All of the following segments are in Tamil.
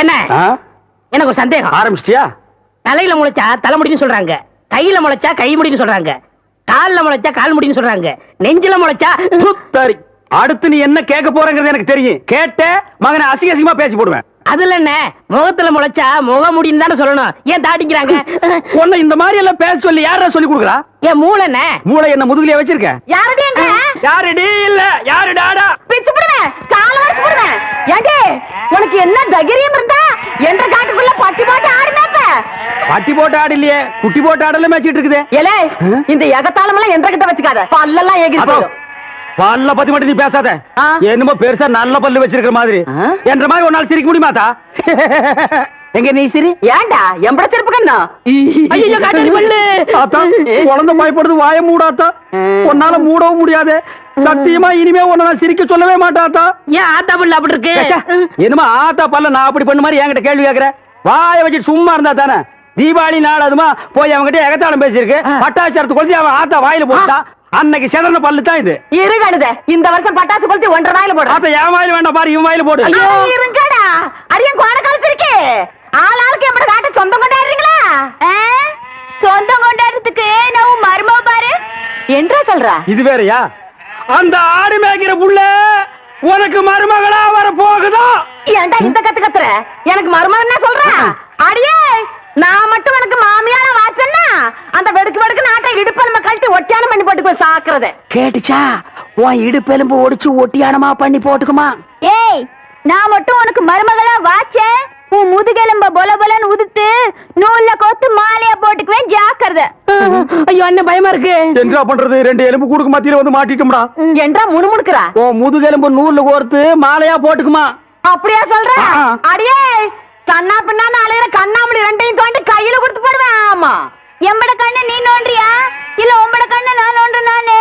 என்ன எனக்கு ஒரு சந்தேகம். ஆரம்பிச்சிட்டியா? தலையில முளைச்சா தலைமுடின்னு சொல்றாங்க, கையில முளைச்சா கை முடின்னு சொல்றாங்க, கால்ல முளைச்சா கால் முடின்னு சொல்றாங்க, நெஞ்சில முளைச்சா. சரி, அடுத்து நீ என்ன கேட்க போறங்கிறது எனக்கு தெரியும். கேட்ட மகனை அசிங்க அசிங்கமா பேசி போடுவேன். அதுல என்ன, முகத்துல முளைச்சா முக முடின்னு தானே சொல்லணும். ஏன் தாட்டிக்கிறாங்க? உன்னை இந்த மாதிரி எல்லாம் பேச சொல்லி யாரா சொல்லி கொடுக்குறா? என் மூளை என்ன? மூளை என்ன முதுகுலயே வச்சிருக்க? யாரடி எங்க? யாரடி இல்ல யாரு டாடா பிச்சு போடுவேன், கால வரைக்கும் போடுவேன். ஏண்டி உனக்கு என்ன தைரியம் இருந்தா என்ற காட்டுக்குள்ள பட்டி போட்டு ஆடுனாப்ப? பட்டி போட்டு ஆடு இல்லையே, குட்டி போட்டு ஆடல மேய்ச்சிட்டு இருக்குது. ஏலே, இந்த எகத்தாளம் எல்லாம் என்ற கிட்ட வச்சுக்காத, பல்லெல்லாம் ஏகி போடும். பல்ல பத்தி மட்டும் நீ பேசாத. என்னமோ பெருசா நல்ல பல்லு வச்சிருக்கிற மாதிரி. என்ற மாதிரி ஒரு நாள் சிரிக்க முடியுமாத்தா? எங்க நீ சிரி. ஏண்டா எம்பட திருப்பு கண்ணா? ஐயோ காட்டடி பல்லு. ஆத்தா, குழந்தை பயப்படுது, வாய மூடாத்தா. உன்னால மூடவும் முடியாது. சத்தியமா இனிமே உன்னை நான் சிரிக்க சொல்லவே மாட்டாத்தா. ஏன் ஆத்தா பல்லு அப்படி இருக்கு? என்னமா ஆத்தா பல்ல நான் அப்படி பண்ண மாதிரி என்கிட்ட கேள்வி கேட்கிற? வாய வச்சு சும்மா இருந்தா தானே. தீபாவளி நாள் அதுமா போய் அவங்ககிட்ட எகத்தாளம் பேசியிருக்கு. பட்டாசு கொளுத்தி அவன் ஆத்தா வாயில போட்டா. அன்னைக்கு செதற பல்லு தான் இது. இருங்கடா, இந்த வருஷம் பட்டாசு கொளுத்தி 1.5 வாயில போடு. அப்ப என் வாயில வேண்டாம் பாரு, இவன் வாயில போடு. ஐயோ இருங்கடா, அரியன் கோட கலத்திருக்கு. ஆளாளுக்கு எப்படி காட்ட சொந்தம் கொண்டாடுறீங்களா? சொந்தம் கொண்டாடுறதுக்கு நான் மர்ம பாரு என்றா சொல்றா. இது வேறயா? அந்த ஆடு மேய்க்கிற புள்ள உனக்கு மருமகளா வர போகுதா? ஏன்டா இந்த கத்து கத்துற? எனக்கு மருமகன் என்ன சொல்ற? அடியே, நான் மட்டும் எனக்கு மாமியார வாச்சன்னா அந்த வெடுக்கு வெடுக்கு நாட்டை இடுப்பு நம்ம கழட்டி ஒட்டியானம் பண்ணி போட்டு போய் சாக்குறத கேட்டுச்சா? உன் இடுப்பெலும்பு ஒடிச்சு ஒட்டியானமா பண்ணி போட்டுக்குமா? ஏய், நான் மட்டும் உனக்கு மருமகளா வாச்சேன், உன் முதுகெலும்ப பொல பொலன்னு உதுத்து நூல்ல கோத்து மாலையா போட்டுக்குவேன், ஜாக்கிரதை. ஐயோ என்ன பயமா இருக்கு. என்ன பண்றது? 2 எலும்பு கூடுக்கு மத்தியில வந்து மாட்டிட்டோம்டா. என்றா முணுமுணுக்குறா? ஓ முதுகெலும்பு நூல்ல கோர்த்து மாலையா போட்டுக்குமா? அப்படியா சொல்ற? அடியே, கண்ணா பின்னான்னு அலையிற கண்ணாமணி 2ஐயும் தோண்டி கையில கொடுத்து போடுவேன். ஆமா, எம்பட கண்ணு நீ நோண்டியா இல்ல உம்பட கண்ணு நான் நோண்டு? நானு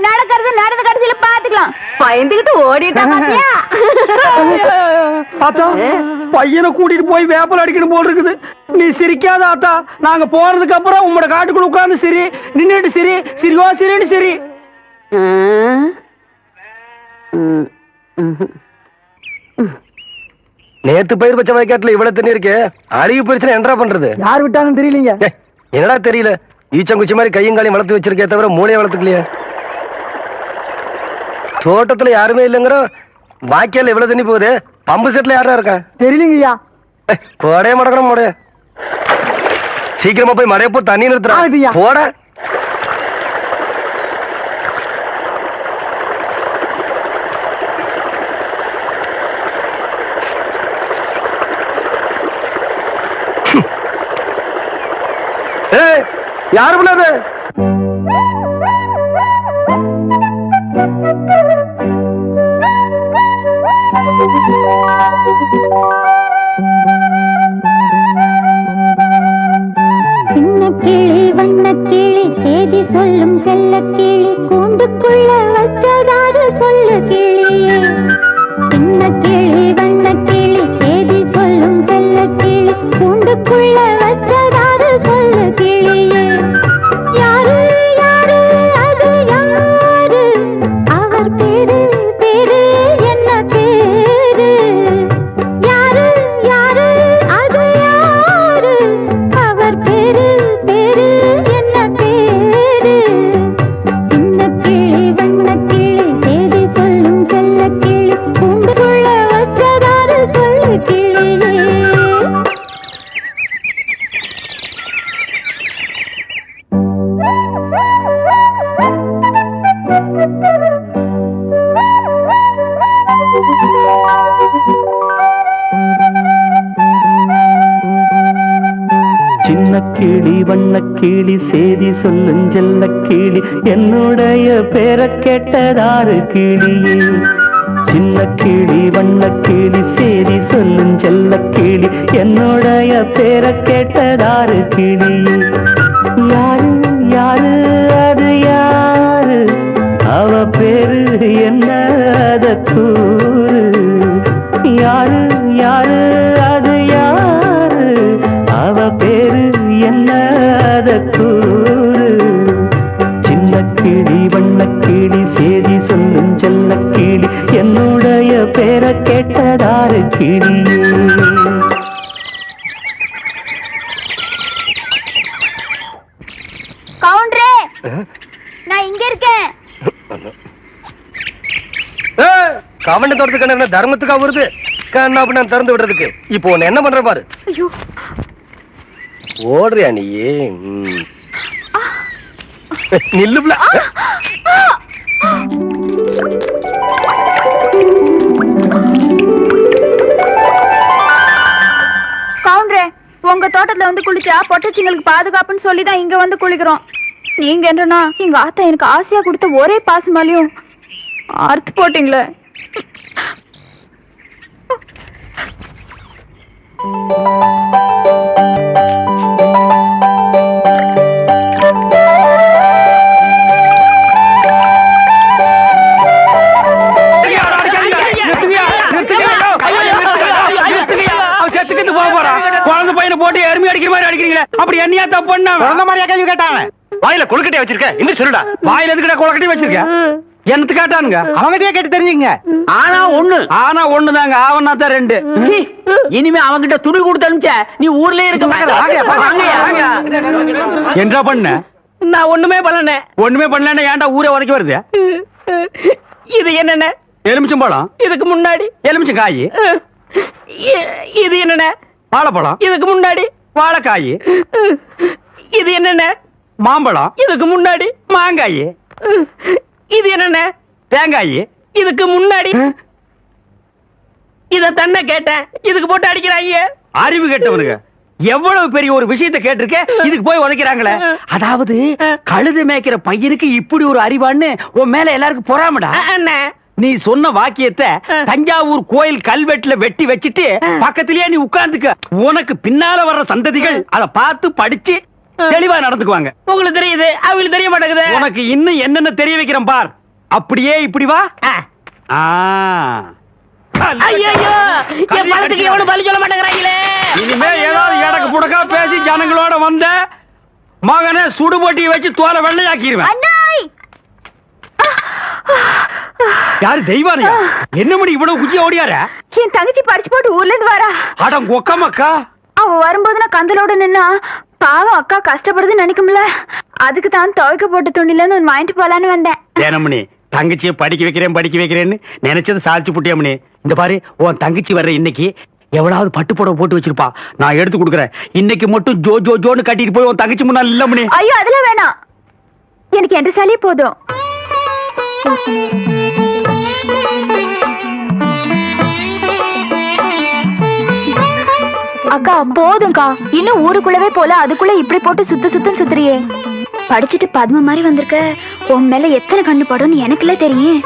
நடக்கிறது நடந்த கடைசியில பாத்துக்கலாம். பயந்துகிட்டு ஓடிட்டா பாத்தியா? ஆத்தா, பையனை கூட்டிட்டு போய் வேப்பல் அடிக்கணும் போல் இருக்குது. நீ சிரிக்காத ஆத்தா. நாங்க போனதுக்கு அப்புறம் உங்களோட காட்டுக்குள்ள உட்கார்ந்து சிரி, நின்னுட்டு சிரி, சிரிவா சிரின்னு சிரி. நேத்து பயிர் பச்சை வயக்காட்டுல இவ்வளவு தண்ணி இருக்கு. அறிவு போயிருச்சுன்னா என்னடா பண்றது? யார் விட்டாங்கன்னு தெரியலீங்க. என்னடா தெரியல, ஈச்சங்குச்சி மாதிரி கையும் காலையும் வளர்த்து வச்சிருக்கே தவிர மூளையை வளர்த்துக்கலையே. தோட்டத்துல யாருமே இல்லைங்கிற பாக்கியால எவ்வளவு தண்ணி போகுது. பம்பு செட்ல யாரா இருக்கா? தெரியலீங்கய்யா. போடைய மடக்கணும் போட. சீக்கிரமா போய் மடைய போ, தண்ணி நிறுத்துறா போட. யாரு பண்ணாது? சின்ன கிளி வண்ண கிளி செய்தி சொல்லும் செல்ல கிளி கூண்டுக்குள்ள வச்சதாரு சொல்ல கிளியே. சின்ன கிளி வண்ண கிளி செய்தி சொல்லும் செல்ல கிளி கூண்டுக்குள்ள வச்சதாரு சொல்ல கிளியே. யாரு யாரு அது யாரு? அவர் பேரு பேரு என்ன பேரு? யாரு யாரு அது யாரு? அவர் பேரு பேரு என்ன பேரு? சின்ன கிளி வண்ண கிளி செய்தி சொல்லும் செல்ல கிளி கூண்டுக்குள்ள வச்சதாரு சொல்ல கிளியே. சின்ன கிளி வண்ண கிளி செய்தி சொல்லும் செல்ல கிளி என்னுடைய பேரை கேட்டதாரு கிளியே. சின்ன கிளி வண்ண கிளி செய்தி சொல்லும் செல்ல கிளி என்னுடைய பேரை கேட்டதாரு கிளியே. யாரு யாரு அது யாரு? அவ பேரு என்ன அத கூறு? யாரு யாரு அது யாரு? அவ பேரு என்ன அத கூறு? சின்ன கிளி வண்ண கிளி செய்தி சொல்லும் செல்ல கிளி என்னுடைய பேரை கேட்டதாரு கிளியே. கவுண்டரே, நான் இங்க இருக்கேன். கவண்ட தோட்டத்துக்கு என்ன தர்மத்துக்கா வருது கண்ணா அப்படி நான் திறந்து விடுறதுக்கு இப்போ உன்னை என்ன பண்ற பாரு. ஐயோ, ஓடுறியா நீ? நில்லுப்ல. கவுண்டரே, உங்க தோட்டத்துல வந்து குளிச்சா பொட்டச்சிங்களுக்கு பாதுகாப்புன்னு சொல்லிதான் இங்க வந்து குளிக்கிறோம். நீங்க என்னன்னா எங்க ஆத்தா எனக்கு ஆசையா கொடுத்த ஒரே பாசமாலையும் அறுத்து போட்டீங்களே. குழந்தை பையனை போட்டு எருமை அடிக்கிற மாதிரி அடிக்கிறீங்களே, அப்படி என்னையா தப்பு பண்ண? குழந்தை மாதிரியா கேள்வி கேட்டாங்க? வாயில கொழுக்கட்டையை வச்சிருக்க இன்னும் சொல்லுடா. வாயில எதுக்கிட்ட குளக்கட்டி வச்சிருக்க? என்னத்து கேட்டானுங்க? அவங்ககிட்டயே கேட்டு தெரிஞ்சுங்க. ஆனா ஒண்ணுதாங்க, ஆவனா தான் ரெண்டு. இனிமே அவங்கிட்ட துணி கொடுத்து அனுப்பிச்ச நீ ஊர்லயே இருக்க என்ன பண்ண? நான் ஒண்ணுமே பண்ணல. ஏன்டா ஊரே உதைக்க வருது? இது என்னென்ன? எலுமிச்சம்பழம். இதுக்கு முன்னாடி எலுமிச்சங்காய். இது என்னென்ன? வாழைப்பழம். இதுக்கு முன்னாடி வாழைக்காய். இது என்னென்ன? மாம்பழம். இதுக்கு முன்னாடி மாங்காய். இது என்னென்ன? தேங்காய். இதுக்கு முன்னாடி இத தன்ன கேட்டேன், இதுக்கு போட்டு அடிக்கிறாங்க. அறிவு கேட்டவனுங்க எவ்வளவு பெரிய ஒரு விஷயத்தை கேட்டிருக்க, இதுக்கு போய் உதைக்கிறாங்களே. அதாவது கழுது மேய்க்கிற பையனுக்கு இப்படி ஒரு அறிவான்னு உன் மேல எல்லாருக்கும் பொறாமடா. நீ சொன்ன வாக்கியத்தை தஞ்சாவூர் கோயில் கல்வெட்டுல வெட்டி வச்சிட்டு பக்கத்திலேயே நீ உட்கார்ந்துக்க. உனக்கு பின்னால வர்ற சந்ததிகள் அதை பார்த்து படிச்சு தெளிவா நடந்துக்குவாங்க. உங்களுக்கு தெரியுது, அவங்களுக்கு தெரிய மாட்டேங்குது. உனக்கு இன்னும் என்னென்ன தெரிய வைக்கிறேன் பார். அப்படியே இப்படி வா. இனிமே ஏதாவது எடக்கு புடக்கா பேசி ஜனங்களோட வந்த மகனை சுடுபொட்டியை வச்சு தோலை வெள்ளையாக்கிடுவேன். யாரு தெய்வானையா? என்ன மணி இவ்வளவு குச்சி ஓடியார? என் தங்கச்சி படிச்சு போட்டு ஊர்ல இருந்து வரா. அடம் கொக்கமக்கா. அவ வரும்போது நான் கந்தலோட நின்னா பாவம் அக்கா கஷ்டப்படுதுன்னு நினைக்கும்ல, அதுக்கு தான் துவைக்க போட்ட துணில இருந்து ஒன்னு வாங்கிட்டு போலான்னு வந்தேன். ஏனமணி தங்கச்சியை படிக்க வைக்கிறேன்னு நினைச்சது சாதிச்சு புட்டியமணி. இந்த பாரு, உன் தங்கச்சி வர்ற இன்னைக்கு எவ்வளவு பட்டு புடவை போட்டு வச்சிருப்பா, நான் எடுத்து கொடுக்குறேன். இன்னைக்கு மட்டும் ஜோ ஜோ ஜோன்னு கட்டிட்டு போய் உன் தங்கச்சி முன்னாள் இல்ல மணி. ஐயோ அதெல்லாம் வேணாம், எனக்கு எந்த சாலியே போதும். அக்கா போதும்க்கா, இன்னும் ஊருக்குள்ளவே போல அதுக்குள்ள இப்படி போட்டு சுத்துன்னு சுத்துறியே. படிச்சுட்டு பத்ம மாதிரி வந்திருக்க, உன் மேல எத்தனை கண்ணு படும்னு எனக்குல தெரியும்.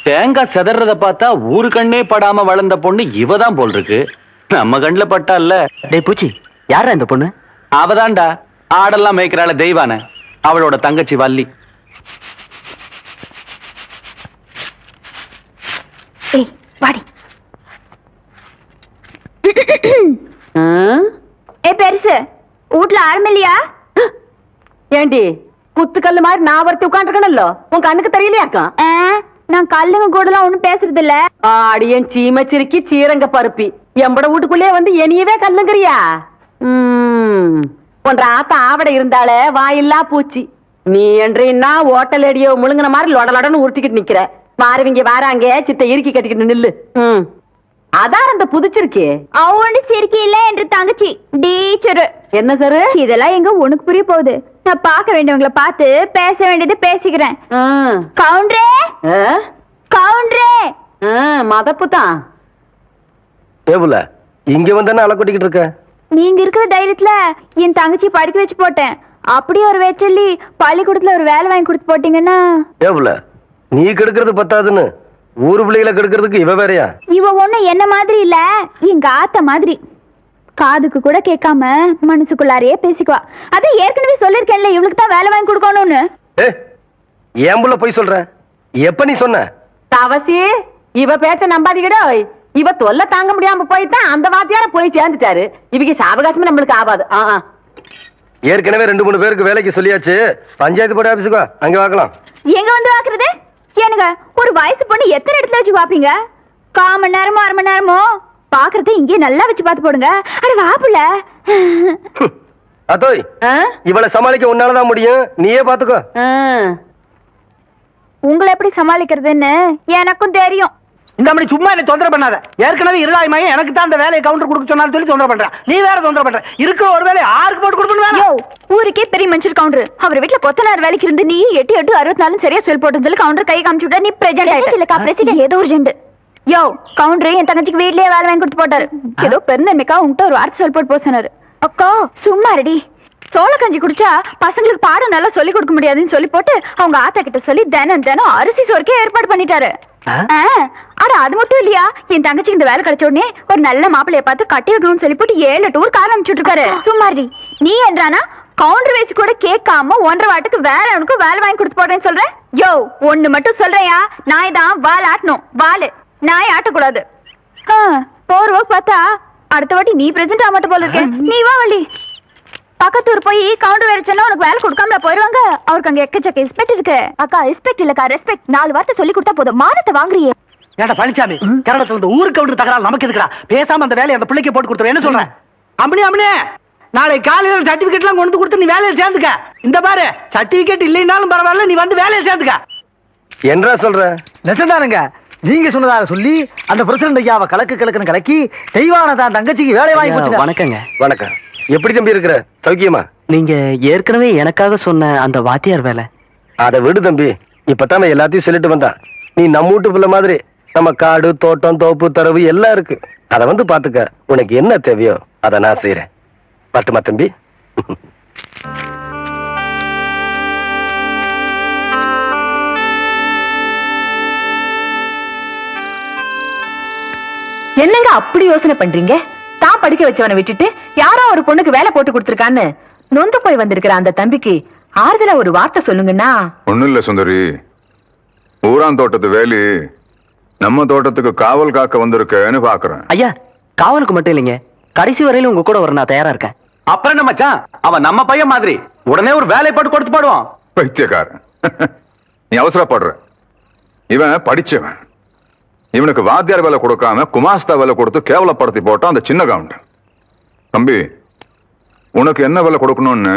தேங்காய் செதறத பார்த்தா ஊரு கண்ணே படாம வளர்ந்த பொண்ணு இவதான் போல் இருக்கு. நம்ம கண்ணுல பட்டா இல்ல. டேய் பூச்சி, யாரா இந்த பொண்ணு? அவதான்டா ஆடெல்லாம் மேய்க்கிறாள தெய்வான, அவளோட தங்கச்சி வள்ளி. ஏய் வாடி. ஏ பெருசு, வீட்ல ஆரம்பில்லையா? ஏண்டி குத்துக்கல்லு மாதிரி நான் ஒருத்தி உட்காந்துருக்கணும்ல, உன் கண்ணுக்கு தெரியலையாக்கா? நான் கல்லுங்க கூடலாம் ஒண்ணும் பேசுறது இல்ல. ஆடியன் சீமச்சிருக்கி சீரங்க பருப்பி எம்பட வீட்டுக்குள்ளே வந்து என்னையவே கல்லுங்கிறியா? போன்ற ஆத்தா ஆவட இருந்தாலே வாயில்லா பூச்சி. நீ என்றா ஓட்டல் அடியோ முழுங்கின மாதிரி லொடலொடன்னு உருட்டிக்கிட்டு நிக்கிற. மாறுவிங்க வாராங்க சித்த இறுக்கி கட்டிக்கிட்டு நில்லு. அதான் அந்த புதுச்சிருக்கே அவனு சிரிக்கி இல்ல என்று தங்கச்சி டீச்சரு. என்ன சாரு இதெல்லாம் எங்க உனக்கு புரிய போகுது? நான் பார்க்க வேண்டியவங்களை பார்த்து பேச வேண்டியது பேசிக்கிறேன். கவுண்டரே கவுண்டரே. மதப்பு தான். ஏபுல இங்க வந்தானே அலை கொட்டிக்கிட்டு இருக்க. நீங்க இருக்கிற தைரியத்துல என் தங்கச்சி படிக்க வச்சு போட்டேன். அப்படியே ஒரு வேச்சொல்லி பள்ளிக்கூடத்துல ஒரு வேலை வாங்கி கொடுத்து போட்டீங்கன்னா. ஏபுல நீ கெடுக்கிறது பத்தாதுன்னு ஊரு பிள்ளைகளை கெடுக்கிறதுக்கு இவ வேறையா? இவ ஒண்ணு என்ன மாதிரி இல்ல, எங்க ஆத்த மாதிரி. காதுக்கு கூட கேட்காம மனசுக்குள்ளாரையே பேசிக்குவா. அதான் ஏற்கனவே சொல்லிருக்கேன்ல, இவளுக்கு தான் வேலை வாங்கி கொடுக்கணும்னு. ஏம்புல போய் சொல்ற? எப்ப நீ சொன்ன? தவசி இவ பேச்ச நம்பாதீங்கடோ. இவ தொல்லை தாங்க முடியாம போய்தான் அந்த வாத்தியார போய் சேர்ந்துட்டாரு. இவங்க சாவகாசமே நம்மளுக்கு ஆகாது. ஏற்கனவே 2-3 பேருக்கு வேலைக்கு சொல்லியாச்சு. பஞ்சாயத்து போர்டு ஆபீஸுக்கு அங்க பார்க்கலாம். எங்க வந்து பாக்குறது? ஏனுங்க, ஒரு வயசு பொண்ணு எத்தனை இடத்துல வச்சு பாப்பீங்க? 1/4 மணி நேரமோ 1/2 மணி நேரமோ பாக்குறத இங்கே நல்லா வச்சு பார்த்து போடுங்க. அட வாப்புல. அதோய், இவளை சமாளிக்க உன்னாலதான் முடியும். நீயே பாத்துக்கோ. உங்களை எப்படி சமாளிக்கிறதுன்னு எனக்கும் தெரியும். இந்த மாதிரி சும்மா என்ன தொந்தரவு பண்ணாத. ஏற்கனவே இருளாய்மையே எனக்கு தான் அந்த வேலையை கவுண்டர் கொடுக்க சொன்னாலும் சொல்லி தொந்தரவு பண்றேன். நீ வேற தொந்தரவு பண்ற. இருக்கிற ஒரு வேலையை ஆருக்கு போட்டு கொடுக்கணும். யோ, ஊருக்கே பெரிய மனுஷர் கவுண்டர். அவர் வீட்டுல கொத்தனார் வேலைக்கு இருந்து நீ 8-8-64 சரியா சொல் போட்டு சொல்லி கவுண்டர் கை காமிச்சு விட்டா நீ பிரசிடென்ட் இல்லக்கா. பிரசிடென்ட் ஏதோ ஒரு ஜெண்டு. யோ, கவுண்டர் என் தங்கச்சிக்கு வீட்லயே வேலை வாங்கி கொடுத்து போட்டாரு. ஏதோ பெருந்தன்மைக்கா உங்ககிட்ட ஒரு வார்த்தை சொல் போட்டு போக சொன்னாரு. அக்கா சும்மா ரெடி. சோள கஞ்சி குடிச்சா பசங்களுக்கு பாடம் நல்லா சொல்லி கொடுக்க முடியாதுன்னு சொல்லி போட்டு அவங்க ஆத்தா கிட்ட சொல்லி தினம் அரிசி சோறுக்கே ஏற்பாடு பண்ணிட்டாரு. ஆனா அது மட்டும் இல்லையா, என் தங்கச்சிக்கு இந்த வேலை கிடைச்ச உடனே ஒரு நல்ல மாப்பிள்ளைய பார்த்து கட்டி விடணும்னு சொல்லி போட்டு 7 டூர் கால் அனுப்பிச்சுட்டு இருக்காரு. சும்மாரி நீ என்றானா கவுண்டர் வச்சு கூட கேட்காம 1.5 வாட்டுக்கு வேற அவனுக்கு வேலை வாங்கி கொடுத்து போடுறேன்னு சொல்றேன். யோ, ஒண்ணு மட்டும் சொல்றேயா, நாய் தான் வால் ஆட்டணும். வாலு நாய் ஆட்டக்கூடாது. போர் ஒர்க் பார்த்தா அடுத்த வாட்டி நீ பிரசன்ட் ஆக மாட்ட போல இருக்க. நீ வா வள்ளி. பக்கத்தூர் போய் கவுண்டர் வேற சொன்னா உனக்கு வேலை கொடுக்காம போயிருவாங்க. அவருக்கு அங்க எக்கச்சக்க ரெஸ்பெக்ட் இருக்கு. அக்கா ரெஸ்பெக்ட் இல்லக்கா ரெஸ்பெக்ட். 4 வார்த்தை சொல்லி கொடுத்தா போதும். மானத்தை வாங்குறியே. ஏடா பழனிசாமி, கேரளத்துல இருந்து ஊருக்கு கவுண்டர் தகராறு நமக்கு இருக்குடா. பேசாம அந்த வேலையை அந்த பிள்ளைக்கு போட்டு கொடுத்துரு. என்ன சொல்றேன்? அம்மனே நாளை காலையில சர்டிபிகேட் எல்லாம் கொண்டு கொடுத்து நீ வேலையை சேர்ந்துக்க. இந்த பாரு, சர்டிபிகேட் இல்லைன்னாலும் பரவாயில்ல, நீ வந்து வேலையை சேர்ந்துக்க. என்ன சொல்ற? நெசந்தானுங்க, நீங்க சொன்னதாக சொல்லி அந்த பிரசிடண்ட் ஐயாவை கலக்குன்னு கலக்கி தெய்வான தான் தங்கச்சிக்கு வேலை வாங்கி கொடுத்து. வணக்கங்க. வணக்கம். எப்படி தம்பி இருக்கிற? சௌக்கியமா? நீங்க ஏற்கனவே எனக்காக சொன்ன அந்த வாத்தியார் வேலை. அதை விடு தம்பி. இப்பதான் எல்லாத்தையும் சொல்லிட்டு வந்தான். நீ நம்ம வீட்டு பிள்ளை மாதிரி. நம்ம காடு தோட்டம் தோப்பு தரவு எல்லாம் இருக்கு. அதை வந்து பாத்துக்க. உனக்கு என்ன தேவையோ அதை நான் செய்யறேன். பட்டுமா தம்பி? என்னங்க அப்படி யோசனை பண்றீங்க? தான் படிக்க வச்சவனை விட்டுட்டு யாரோ ஒரு பொண்ணுக்கு வேலை போட்டு கொடுத்துருக்கான்னு நொந்து போய் வந்திருக்கிற அந்த தம்பிக்கு ஆறுதலா ஒரு வார்த்தை சொல்லுங்கன்னா. ஒண்ணும் இல்ல சுந்தரி, ஊரான் தோட்டத்து வேலி நம்ம தோட்டத்துக்கு காவல் காக்க வந்திருக்கேன்னு பாக்குறேன். ஐயா, காவலுக்கு மட்டும் இல்லைங்க, கடைசி வரையில உங்க கூட வர நான் தயாரா இருக்கேன். அப்புறம் என்ன மச்சான், அவன் நம்ம பையன் மாதிரி உடனே ஒரு வேலை போட்டு கொடுத்து பாடுவான். பைத்தியக்காரன். நீ அவசரப்படுற. இவன் படிச்சவன். இவனுக்கு வாத்தியார் வேலை கொடுக்காம குமாஸ்தா வேலை கொடுத்து கேவலப்படுத்தி போட்டான் அந்த சின்ன கவுண்டர். தம்பி, உனக்கு என்ன வேலை கொடுக்கணும்னு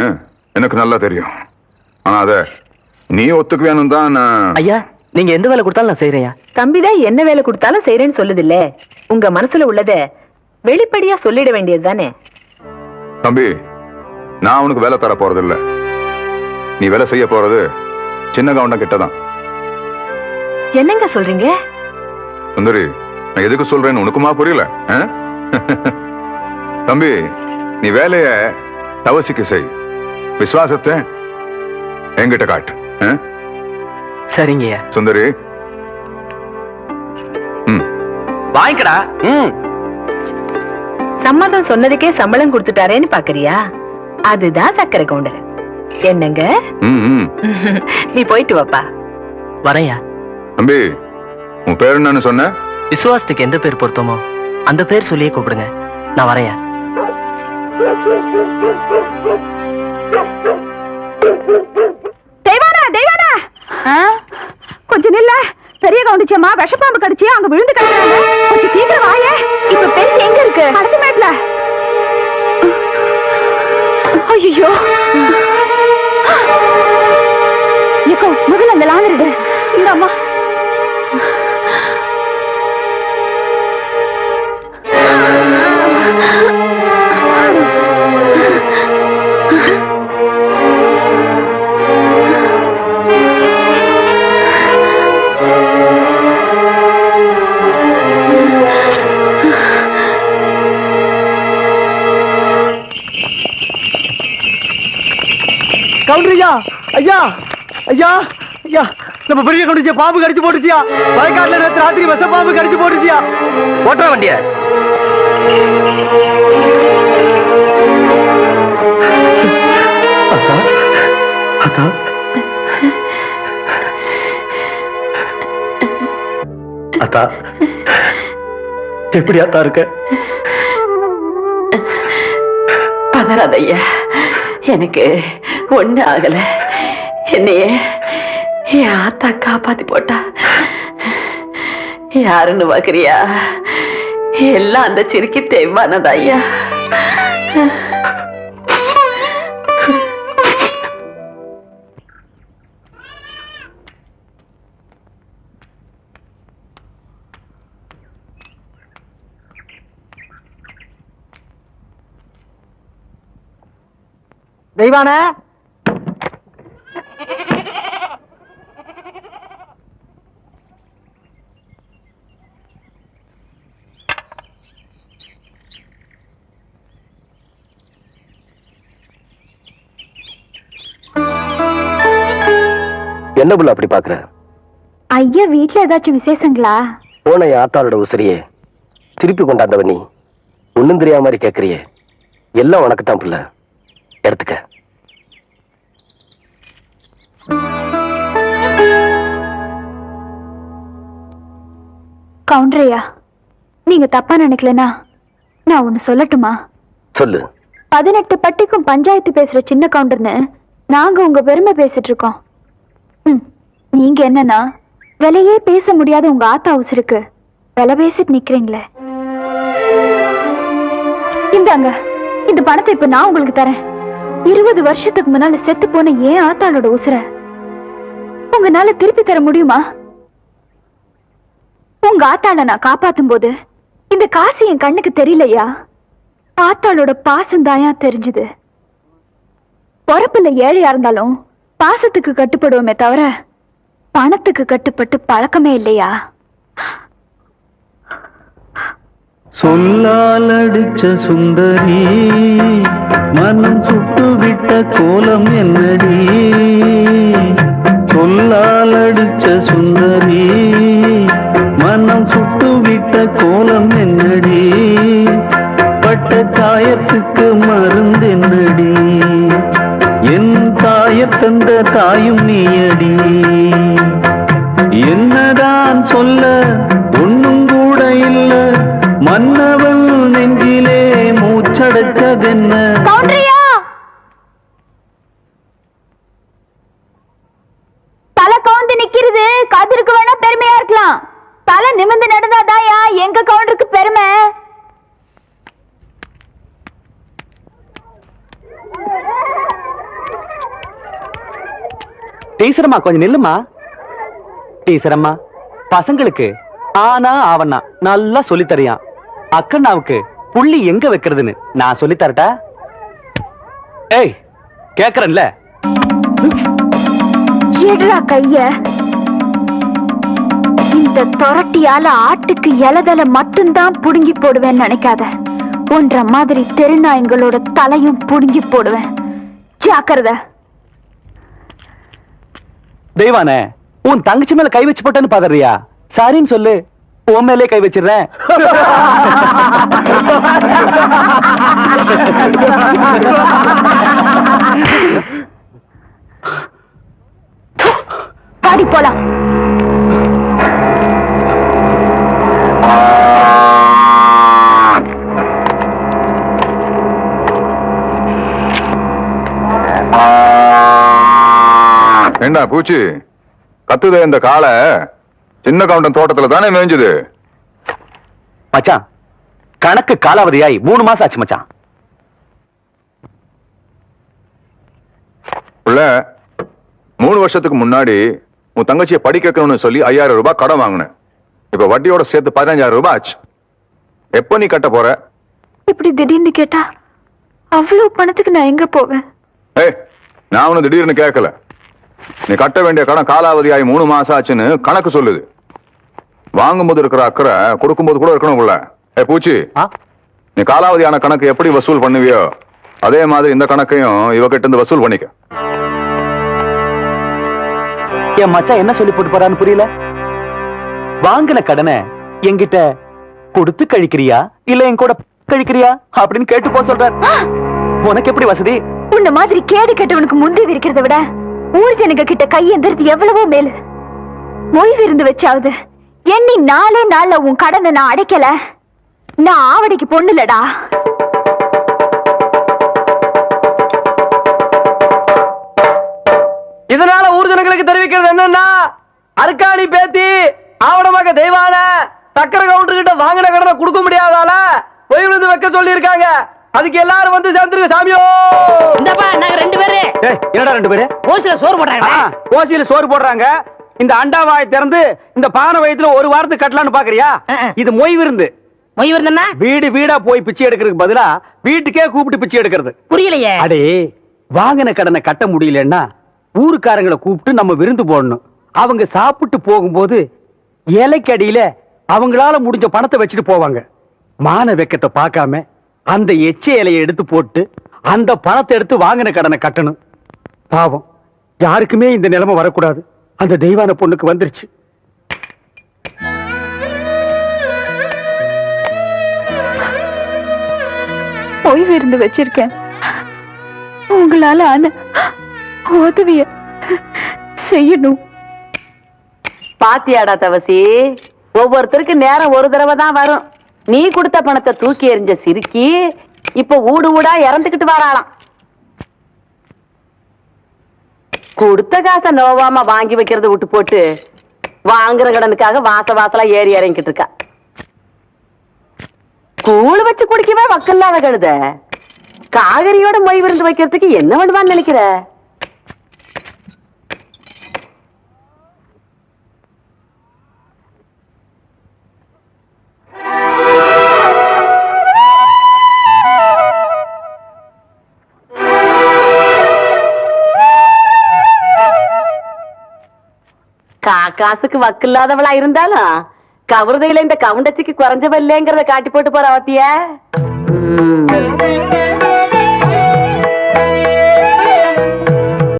எனக்கு நல்லா தெரியும். ஆனா அத நீ ஒத்துக்குவேணும் தான். ஐயா, நீங்க எந்த வேலை கொடுத்தாலும் நான் செய்யறேன். தம்பிதான் என்ன வேலை கொடுத்தாலும் செய்யறேன்னு சொல்லுது இல்ல. உங்க மனசுல உள்ளத வெளிப்படையா சொல்லிட வேண்டியது தானே. தம்பி, நான் உனக்கு வேலை தர போறது இல்ல. நீ வேலை செய்ய போறது சின்ன கவுண்டன் கிட்டதான். என்னங்க சொல்றீங்க? சுந்தரி, நான் எதுக்கு சொல்றேன்னு உனக்குமா புரியல? தம்பி, நீ வேலைய தவசிக்கு செய். விசுவாசத்தை என்கிட்ட காட்டு. சரிங்கய்யா. சுந்தரி, வாங்கிக்கடா. சம்மதம் சொன்னதுக்கே சம்பளம் கொடுத்துட்டாரேன்னு பாக்குறியா? அதுதான் சக்கரை கவுண்டர். என்னங்க? நீ போயிட்டு வாப்பா. வரையா. தம்பி, உன் பேர் என்னன்னு சொன்ன? விசுவாசத்துக்கு எந்த பேர் பொருத்தமோ அந்த பேர் சொல்லியே கூப்பிடுங்க. நான் வரையா. தெய்வானா கொஞ்சம் நில்ல. பெரிய கவுண்டிச்சம்மா விஷப்பாம்பு கடிச்சு அங்க விழுந்து கிடக்குறாங்க. கொஞ்சம் சீக்கிரம் வாயே. இப்ப பேசி எங்க இருக்கு? அடுத்த மேட்ல. ஐயோ, ஏக்கோ முதல்ல அந்த லாந்தர் இந்த அம்மா. கவுண்டரியா, ஐயா ஐயா ஐயா, நம்ம பெரிய கவுண்டிச்சியா பாம்பு கடிச்சு போட்டுச்சியா. வயக்காட்டுல நேற்று ராத்திரி விஷ பாம்பு கடிச்சு போட்டுச்சியா. ஓட்டுற வண்டிய. அத்தா, எப்படி அத்தா இருக்க? பதறாத ஐயா, எனக்கு ஒண்ணு ஆகல. என்னைய என் ஆத்தா காப்பாத்தி போட்டா. யாருன்னு பாக்குறியா? எல்லாம் அந்த சிரிக்கி தேவானது ஐயா. தெய்வான என்ன புள்ள அப்படி பாக்குற? ஐயா வீட்ல ஏதாச்சும் விசேஷங்களா? போன ஆத்தாளோட உசிரியே திருப்பி கொண்டாந்தவ நீ ஒண்ணும் தெரியாம மாதிரி கேக்குறியே. எல்லாம் உனக்கு தான் புள்ள, எடுத்துக்க. கவுண்டரையா, நீங்க தப்பா நினைக்கலனா நான் ஒண்ணு சொல்லட்டுமா? சொல்லு. 18 பட்டிக்கும் பஞ்சாயத்து பேசுற சின்ன கவுண்டர்னு நாங்க உங்க பெருமை பேசிட்டு இருக்கோம். நீங்க என்னன்னா விலையே பேச முடியாத உங்க ஆத்தா உசுருக்கு விலை பேசிட்டு நிக்கிறீங்களே. இந்தாங்க, இந்த பணத்தை இப்ப நான் உங்களுக்கு தரேன். 20 வருஷத்துக்கு முன்னால செத்து போன ஏன் ஆத்தாளோட உசுர உங்களால திருப்பி தர முடியுமா? உங்க ஆத்தாள நான் காப்பாத்தும் போது இந்த காசு என் கண்ணுக்கு தெரியலையா? ஆத்தாளோட பாசம் தாயா தெரிஞ்சுது. பொறப்புல ஏழையா இருந்தாலும் பாசத்துக்கு கட்டுப்படுவோமே தவிர பணத்துக்கு கட்டுப்பட்டு பழக்கமே இல்லையா? சொல்லால் அடிச்ச சுந்தரி மனம் சுட்டு விட்ட கோலம் என்னடி? சொல்லால் அடிச்ச சுந்தரி மனம் சுட்டு விட்ட கோலம் என்னடி? பட்ட காயத்துக்கு மருந்து என்னடி? என் தாயத் தந்த தாயும் நீயடி. என்னதான் சொல்ல ஒண்ணும் கூட இல்ல, மன்னவன் நெஞ்சிலே மூச்சடைச்சதென்ன? தலை கவுந்து நிக்கிறது காத்திருக்கு வேணா பெருமையா இருக்கலாம். தலை நிமிர்ந்து நடந்தாதாயா எங்க கவுண்டருக்கு பெருமை. டீச்சரம்மா கொஞ்சம் நில்லுமா. டீச்சரம்மா, பசங்களுக்கு ஆனா ஆவண்ணா நல்லா சொல்லி தரியான். அக்கண்ணாவுக்கு புள்ளி எங்க வைக்கிறதுன்னு நான் சொல்லி தரட்டா? ஏய், கேக்குறேன்ல. எடுறா கைய. இந்த தொரட்டியால ஆட்டுக்கு இலதலை மட்டும்தான் புடுங்கி போடுவேன்னு நினைக்காத. ஒன்ற மாதிரி தெருநாயங்களோட தலையும் புடுங்கி போடுவேன். ஜாக்கிரதை. தெய்வானே, உன் தங்கச்சி மேல கை வச்சு போட்டேன்னு பாக்குறியா? சரின்னு சொல்லு, உன் மேலே கை வச்சிடுறேன். பாடி போலாம். என்ன பூச்சி கத்துத? இந்த காலை சின்ன கவுண்டன் தோட்டத்துல தானே மேய்ஞ்சுது. மச்சான், கணக்கு காலாவதியாய் 3 மாசம் ஆச்சு மச்சான். புள்ள, 3 வருஷத்துக்கு முன்னாடி உன் தங்கச்சியை படிக்க வைக்கணும்னு சொல்லி 5000 ரூபாய் கடன் வாங்கினேன். இப்ப வட்டியோட சேர்த்து 15000 ரூபாய் ஆச்சு. எப்ப நீ கட்ட போற? இப்படி திடீர்னு கேட்டா அவ்வளவு பணத்துக்கு நான் எங்க போவேன்? ஏய், நான் உன்னை திடீர்னு கேட்கல. நீ கட்ட வேண்டிய கடன் காலாவதியாகி 3 மாசம் ஆச்சுன்னு கணக்கு சொல்லுது. வாங்கும்போது இருக்கிற அக்கறை கொடுக்கும்போது கூட இருக்கணும்ல. ஏ பூச்சி, நீ காலாவதியான கணக்கு எப்படி வசூல் பண்ணுவியோ அதே மாதிரி இந்த கணக்கையும் இவகிட்ட இருந்து வசூல் பண்ணிக்க. என் மச்சான் என்ன சொல்லி போட்டு போறான்னு புரியல. வாங்கின கடனை என்கிட்ட கொடுத்து கழிக்கிறியா இல்ல என் கூட கழிக்கிறியா அப்படின்னு கேட்டு போ சொல்ற. உனக்கு எப்படி வசதி? உன்ன மாதிரி கேடு கெட்டவனுக்கு முந்தி இருக்கிறத விட ஊர் ஜனங்க கிட்ட கையெந்திரது எவ்வளவோ மேலு. மொய் விருந்து வச்சாவது எண்ணி 4 நாள்ல உன் கடனை நான் அடைக்கல. நான் ஆவடிக்கு பொண்ணுலடா. ஜனங்களுக்கு தெரிவிக்கிறது என்னன்னா, அர்க்காணி பேத்தி ஆவணமாக தெய்வான சக்கர கவுண்டர் கிட்ட வாங்கின கடனை கொடுக்க முடியாதால பொய் விழுந்து வைக்க சொல்லி இருக்காங்க. அதுக்கு எல்லாரும் வந்து சேர்ந்துருக்க சாமியோ. இந்தப்பா நாங்க 2 பேரு என்னடா 2 பேரு ஓசில சோறு போடுறாங்க. ஓசியில சோறு போடுறாங்க. இந்த அண்டாவாயை திறந்து இந்த பானை வயித்துல ஒரு வாரத்துக்கு கட்டலான்னு பாக்குறியா? இது மொய் விருந்து. மொய் விருந்தா வீடு வீடா போய் பிச்சை எடுக்கிறதுக்கு பதிலா வீட்டுக்கே கூப்பிட்டு பிச்சை எடுக்கிறது. புரியலையே. அடே, வாங்கின கடனை கட்ட முடியலன்னா ஊருக்காரங்களை கூப்பிட்டு நம்ம விருந்து போடணும். அவங்க சாப்பிட்டு போகும்போது இலைக்கடியில அவங்களால முடிஞ்ச பணத்தை வச்சுட்டு போவாங்க. மான வெக்கத்தை பார்க்காம அந்த எச்ச இலையை எடுத்து போட்டு அந்த பணத்தை எடுத்து வாங்கின கடனை கட்டணும். பாவம், யாருக்குமே இந்த நிலைமை வரக்கூடாது. அந்த தெய்வான பொண்ணுக்கு வந்துருச்சு. ஓய்வு இருந்து வச்சிருக்கேன். உங்களால ஆன உதவிய செய்யணும். பாத்தியாடா தவசி, ஒவ்வொருத்தருக்கு நேரம் ஒரு தடவை தான் வரும். நீ கொடுத்த பணத்தை தூக்கி எறிஞ்ச சிரிக்கி இப்ப ஊடு ஊடா இறந்துகிட்டு வராளாம். கொடுத்த காசை நோவாம வாங்கி வைக்கிறத விட்டு போட்டு வாங்குற கடனுக்காக வாசலா ஏறி இறங்கிட்டு இருக்கா. கூழ் வச்சு குடிக்கவே வக்கல்லாத கழுத காகரியோட மொய் விருந்து வைக்கிறதுக்கு என்ன பண்ணுவான்னு நினைக்கிற? காசுக்கு வக்கில்லாதவளா இருந்தாலும் கவருதையில இந்த கவுண்டச்சிக்கு குறைஞ்சவ இல்லைங்கிறத காட்டி போட்டு போற அவத்திய.